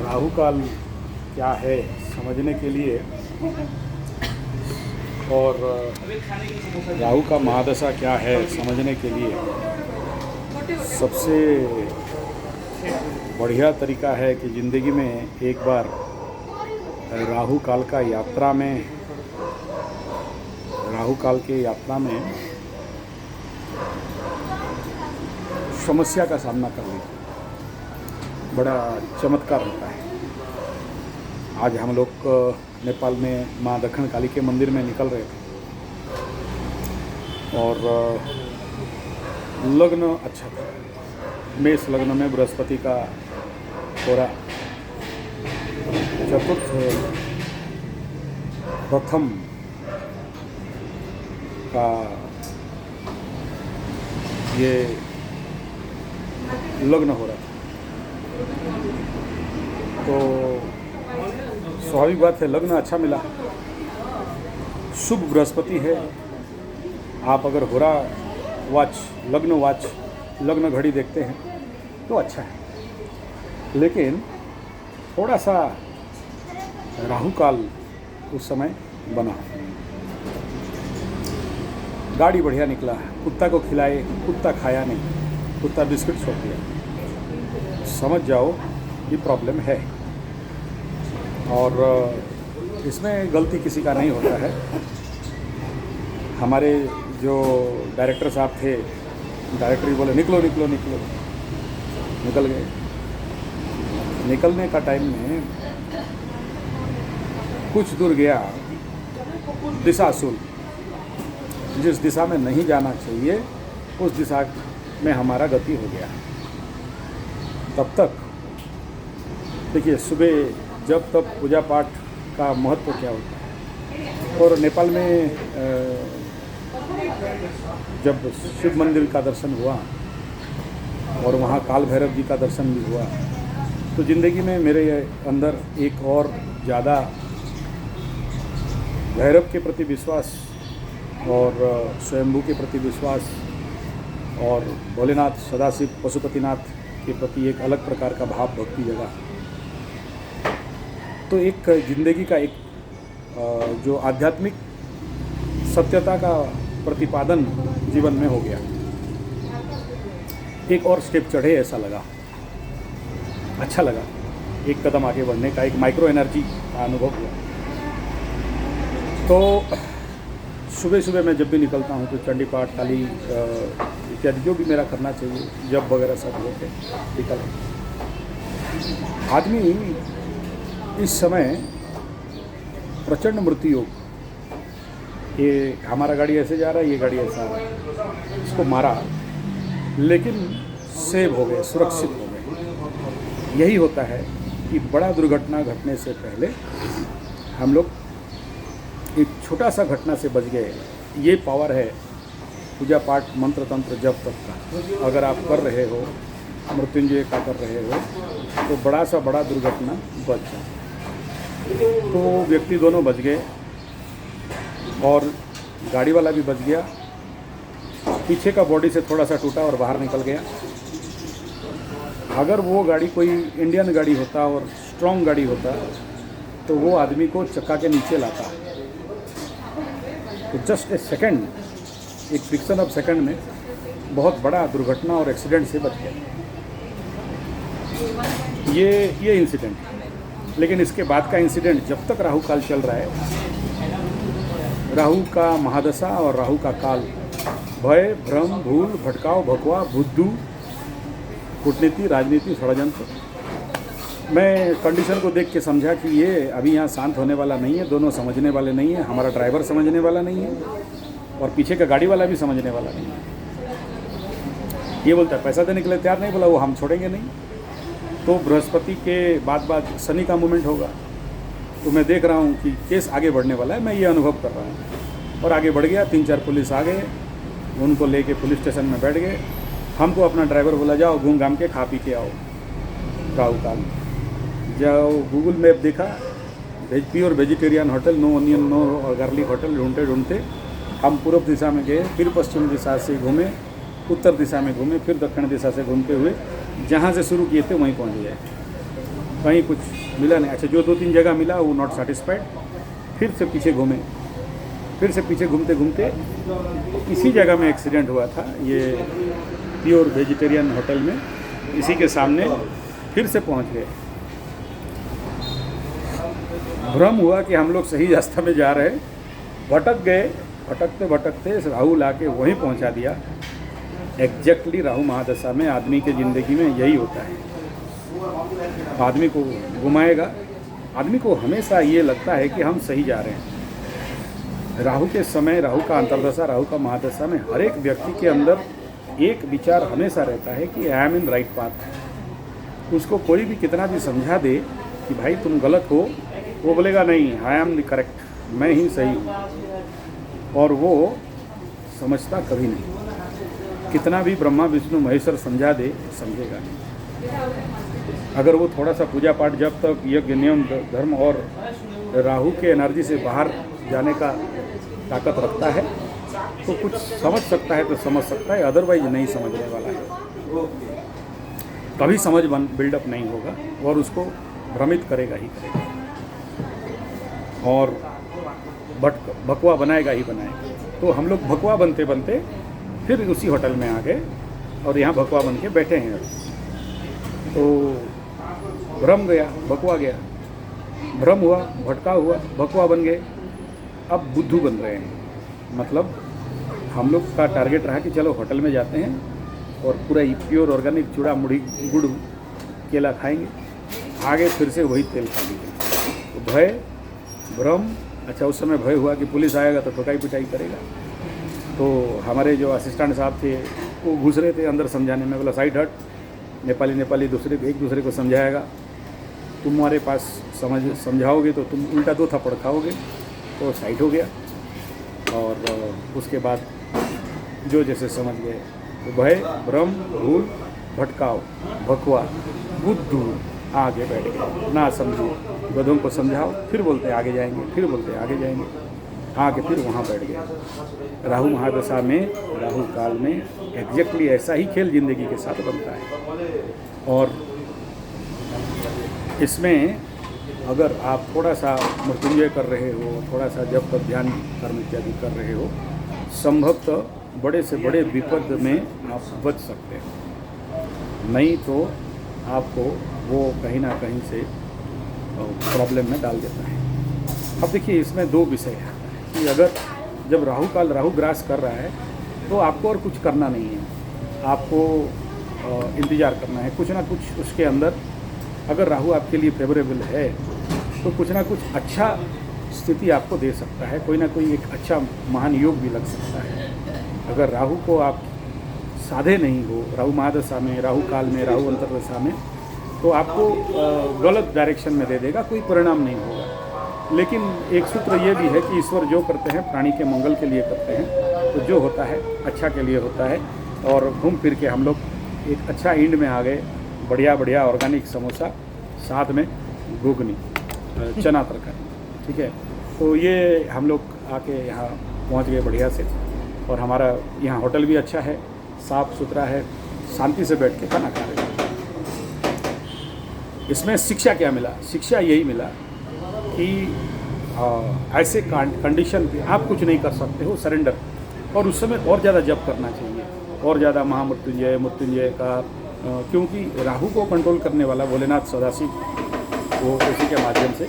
राहु काल क्या है समझने के लिए और राहु का महादशा क्या है समझने के लिए सबसे बढ़िया तरीका है कि ज़िंदगी में एक बार राहु काल की यात्रा में समस्या का सामना कर लीजिए। बड़ा चमत्कार होता है। आज हम लोग नेपाल में माँ दक्षिण काली के मंदिर में निकल रहे थे और लग्न अच्छा था। मेष लग्न में बृहस्पति का होरा चतुर्थ प्रथम का ये लग्न हो रहा था। तो स्वाभाविक बात है, लग्न अच्छा मिला, शुभ बृहस्पति है। आप अगर होरा वाच लग्न घड़ी देखते हैं तो अच्छा है, लेकिन थोड़ा सा राहु काल उस समय बना। गाड़ी बढ़िया निकला, कुत्ता को खिलाए, कुत्ता खाया नहीं, कुत्ता बिस्किट छोड़ दिया। समझ जाओ ये प्रॉब्लम है और इसमें गलती किसी का नहीं होता है। हमारे जो डायरेक्टर साहब थे, डायरेक्टर ही बोले निकलो निकलो निकलो, निकल गए। निकलने का टाइम में कुछ दूर गया, दिशाशूल, जिस दिशा में नहीं जाना चाहिए उस दिशा में हमारा गति हो गया। तब तक देखिए, सुबह जब तक पूजा पाठ का महत्व क्या होता है। और नेपाल में जब शिव मंदिर का दर्शन हुआ और वहाँ काल भैरव जी का दर्शन भी हुआ, तो ज़िंदगी में मेरे अंदर एक और ज़्यादा भैरव के प्रति विश्वास और स्वयंभू के प्रति विश्वास और भोलेनाथ, सदाशिव, पशुपतिनाथ के प्रति एक अलग प्रकार का भाव, भक्ति जगा। तो एक ज़िंदगी का एक जो आध्यात्मिक सत्यता का प्रतिपादन जीवन में हो गया। एक और स्टेप चढ़े ऐसा लगा, अच्छा लगा। एक कदम आगे बढ़ने का, एक माइक्रो एनर्जी का अनुभव हुआ। तो सुबह सुबह मैं जब भी निकलता हूँ तो चंडी पाठ, काली इत्यादि जो भी मेरा करना चाहिए, जब वगैरह सब होते निकल। आदमी इस समय प्रचंड मृत्यु योग, ये हमारा गाड़ी ऐसे जा रहा है, ये गाड़ी ऐसा आ रहा है, इसको मारा लेकिन सेव हो गए, सुरक्षित हो गए। यही होता है कि बड़ा दुर्घटना घटने से पहले हम लोग एक छोटा सा घटना से बच गए। ये पावर है पूजा पाठ, मंत्र तंत्र, जब तक का अगर आप कर रहे हो, मृत्युंजय का कर रहे हो, तो बड़ा सा बड़ा दुर्घटना बच जाए। तो व्यक्ति दोनों बच गए और गाड़ी वाला भी बच गया। पीछे का बॉडी से थोड़ा सा टूटा और बाहर निकल गया। अगर वो गाड़ी कोई इंडियन गाड़ी होता और स्ट्रॉन्ग गाड़ी होता तो वो आदमी को चक्का के नीचे लाता। तो जस्ट ए सेकंड, एक फ्रिक्शन ऑफ सेकंड में बहुत बड़ा दुर्घटना और एक्सीडेंट से बच गया ये इंसिडेंट। लेकिन इसके बाद का इंसिडेंट, जब तक राहु काल चल रहा है, राहु का महादशा और राहु का काल, भय, भ्रम, भूल, भटकाव, भगवा, बुद्धू, कूटनीति, राजनीति, षड्यंत्र। मैं कंडीशन को देख के समझा कि ये अभी यहाँ शांत होने वाला नहीं है, दोनों समझने वाले नहीं है, हमारा ड्राइवर समझने वाला नहीं है और पीछे का गाड़ी वाला भी समझने वाला नहीं है। ये बोलता है पैसा देने के लिए तैयार नहीं, बोला वो हम छोड़ेंगे नहीं। तो बृहस्पति के बाद शनि का मूवमेंट होगा। तो मैं देख रहा हूँ कि केस आगे बढ़ने वाला है, मैं ये अनुभव कर रहा हूँ। और आगे बढ़ गया, 3-4 पुलिस आ गए, उनको लेके पुलिस स्टेशन में बैठ गए। हमको अपना ड्राइवर बोला जाओ घूम घाम के खा पी के आओ। राहु काल जाओ, गूगल मैप देखा, pure vegetarian hotel, no onion no garlic hotel ढूंढते ढूंढते हम पूर्व दिशा में गए, फिर पश्चिम दिशा से घूमे, उत्तर दिशा में घूमे, फिर दक्षिण दिशा से घूमते हुए जहाँ से शुरू किए थे वहीं पहुँच गए। कहीं कुछ मिला नहीं। अच्छा, जो 2-3 जगह मिला वो नॉट सेटिस्फाइड, फिर से पीछे घूमे, फिर से पीछे घूमते घूमते इसी जगह में एक्सीडेंट हुआ था, ये प्योर वेजिटेरियन होटल में, इसी के सामने फिर से पहुंच गए। भ्रम हुआ कि हम लोग सही रास्ता में जा रहे, भटक गए। भटकते भटकते राहु आके वहीं पहुंचा दिया। एग्जैक्टली राहु महादशा में आदमी के ज़िंदगी में यही होता है, आदमी को घुमाएगा। आदमी को हमेशा ये लगता है कि हम सही जा रहे हैं। राहु के समय, राहु का अंतर्दशा, राहु का महादशा में हर एक व्यक्ति के अंदर एक विचार हमेशा रहता है कि I am in right path. उसको कोई भी कितना भी समझा दे कि भाई तुम गलत हो, वो बोलेगा नहीं, आई एम द करेक्ट, मैं ही सही हूँ। और वो समझता कभी नहीं। कितना भी ब्रह्मा विष्णु महेश्वर समझा दे, समझेगा नहीं। अगर वो थोड़ा सा पूजा पाठ, जब तक यज्ञ नियम धर्म और राहु के एनर्जी से बाहर जाने का ताकत रखता है तो कुछ समझ सकता है, तो समझ सकता है, अदरवाइज नहीं समझने वाला है। कभी समझ बिल्डअप नहीं होगा और उसको भ्रमित करेगा ही करेगा और भकवा बनाएगा ही बनाएगा। तो हम लोग भकवा बनते बनते फिर उसी होटल में आ गए और यहाँ भकवा बन के बैठे हैं। तो भ्रम गया, भकवा गया, भ्रम हुआ, भटका हुआ, भकवा बन गए, अब बुद्धू बन रहे हैं। मतलब हम लोग का टारगेट रहा कि चलो होटल में जाते हैं और पूरा प्योर ऑर्गेनिक चूड़ा मुड़ी गुड़ केला खाएंगे, आगे फिर से वही तेल खा लीजिए। तो भय, भ्रम। अच्छा, उस समय भय हुआ कि पुलिस आएगा तो ठोकाई पिटाई करेगा। तो हमारे जो असिस्टेंट साहब थे वो घुस रहे थे अंदर समझाने में, बोला साइड हट, नेपाली एक दूसरे को समझाएगा, तुम्हारे पास समझाओगे तो तुम उल्टा 2 थप्पड़ खाओगे। तो साइड हो गया और उसके बाद जो जैसे समझ गए। तो भय, भ्रम, भूल, भटकाव, भकवा, बुद्धू, आगे बैठ गए। ना समझो, गधों को समझाओ, फिर बोलते आगे जाएंगे, फिर बोलते आगे जाएंगे, आके फिर वहाँ बैठ गए। राहु महादशा में, राहु काल में एग्जैक्टली ऐसा ही खेल जिंदगी के साथ बनता है। और इसमें अगर आप थोड़ा सा मृत्युंजय कर रहे हो, थोड़ा सा जब तक ध्यान कर्म इत्यादि कर रहे हो, संभवतः बड़े से बड़े विपद में आप बच सकते हो। नहीं तो आपको वो कहीं ना कहीं से प्रॉब्लम में डाल देता है। अब देखिए, इसमें 2 विषय है कि अगर जब राहु काल राहु ग्रास कर रहा है तो आपको और कुछ करना नहीं है, आपको इंतज़ार करना है कुछ ना कुछ उसके अंदर। अगर राहु आपके लिए फेवरेबल है तो कुछ ना कुछ अच्छा स्थिति आपको दे सकता है, कोई ना कोई एक अच्छा महान योग भी लग सकता है। अगर राहु को आप साधे नहीं हो, राहु महादशा में, राहु काल में, राहु अंतर्दशा में, तो आपको गलत डायरेक्शन में दे देगा, कोई परिणाम नहीं होगा। लेकिन एक सूत्र ये भी है कि ईश्वर जो करते हैं प्राणी के मंगल के लिए करते हैं, तो जो होता है अच्छा के लिए होता है। और घूम फिर के हम लोग एक अच्छा एंड में आ गए। बढ़िया बढ़िया ऑर्गेनिक समोसा, साथ में घुगनी, चना तरकारी, ठीक है। तो ये हम लोग आके यहाँ पहुँच गए बढ़िया से। और हमारा यहाँ होटल भी अच्छा है, साफ़ सुथरा है, शांति से बैठ के खाना खा रहे हैं। इसमें शिक्षा क्या मिला? शिक्षा यही मिला कि ऐसे कंडीशन पे आप कुछ नहीं कर सकते हो, सरेंडर। और उस समय और ज़्यादा जप करना चाहिए, और ज़्यादा महामृत्युंजय, मृत्युंजय का, क्योंकि राहु को कंट्रोल करने वाला भोलेनाथ सदाशिव, वो उसी के माध्यम से।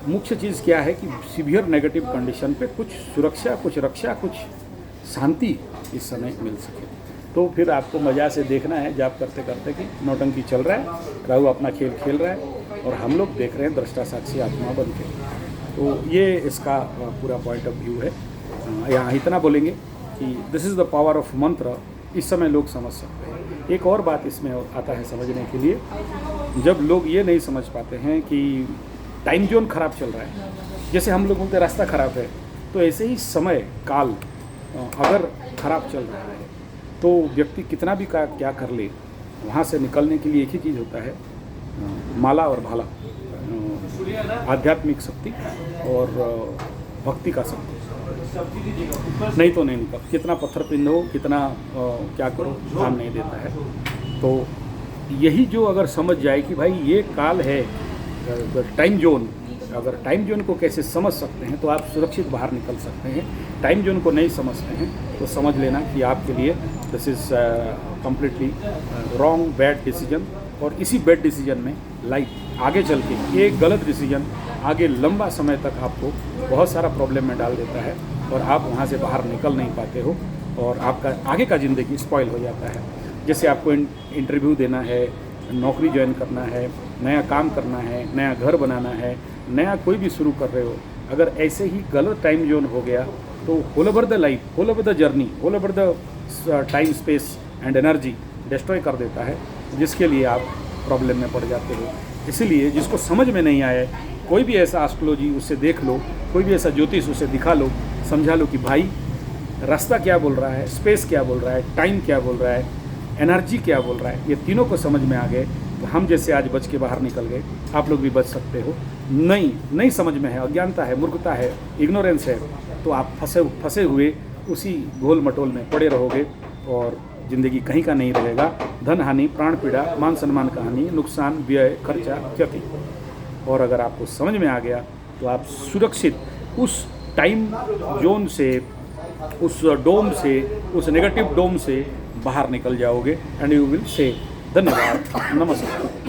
मुख्य चीज़ क्या है कि सीवियर नेगेटिव कंडीशन पे कुछ सुरक्षा, कुछ रक्षा, कुछ शांति इस समय मिल सके। तो फिर आपको मज़ा से देखना है जाप करते करते कि नौटंकी चल रहा है, राहु अपना खेल खेल रहा है और हम लोग देख रहे हैं दृष्टा साक्षी आत्मा बन के। तो ये इसका पूरा पॉइंट ऑफ व्यू है। यहाँ इतना बोलेंगे कि this is the power of मंत्र, इस समय लोग समझ सकते हैं। एक और बात इसमें आता है समझने के लिए, जब लोग ये नहीं समझ पाते हैं कि टाइम जोन खराब चल रहा है, जैसे हम लोग बोलते रास्ता खराब है, तो ऐसे ही समय काल अगर खराब चल रहा है तो व्यक्ति कितना भी क्या कर ले, वहाँ से निकलने के लिए एक ही चीज़ होता है, माला और भाला, आध्यात्मिक शक्ति और भक्ति का शक्ति। नहीं तो नहीं निकल, कितना पत्थर पिंधो, कितना क्या करो, काम नहीं देता है। तो यही जो अगर समझ जाए कि भाई ये काल है, टाइम जोन, अगर टाइम जोन को कैसे समझ सकते हैं तो आप सुरक्षित बाहर निकल सकते हैं। टाइम जोन को नहीं समझते हैं तो समझ लेना कि आपके लिए this is completely wrong, bad decision. और इसी बैड डिसीजन में लाइफ आगे चल के एक गलत डिसीजन आगे लंबा समय तक आपको बहुत सारा प्रॉब्लम में डाल देता है और आप वहाँ से बाहर निकल नहीं पाते हो और आपका आगे का ज़िंदगी स्पॉइल हो जाता है। जैसे आपको इंटरव्यू देना है, नौकरी ज्वाइन करना है, नया काम करना है, नया घर बनाना है, नया कोई भी शुरू कर रहे हो, अगर ऐसे ही गलत टाइम जोन हो गया तो whole over the life, whole over the journey, whole over the time, space and energy destroy कर देता है, जिसके लिए आप प्रॉब्लम में पड़ जाते हो। इसीलिए जिसको समझ में नहीं आए, कोई भी ऐसा एस्ट्रोलॉजी उससे देख लो, कोई भी ऐसा ज्योतिष उसे दिखा लो, समझा लो कि भाई रास्ता क्या बोल रहा है, स्पेस क्या बोल रहा है, टाइम क्या बोल रहा है, एनर्जी क्या बोल रहा है, ये तीनों को समझ में आ गए तो हम जैसे आज बच के बाहर निकल गए, आप लोग भी बच सकते हो। नहीं समझ में है, अज्ञानता है, मूर्खता है, इग्नोरेंस है, तो आप फंसे हुए उसी गोल मटोल में पड़े रहोगे और ज़िंदगी कहीं का नहीं रहेगा। धन हानि, प्राण पीड़ा, मान सम्मान का हानि, नुकसान, व्यय, खर्चा, क्षति। और अगर आपको समझ में आ गया तो आप सुरक्षित उस टाइम जोन से, उस डोम से, उस नेगेटिव डोम से बाहर निकल जाओगे एंड यू विल से धन्यवाद, नमस्कार।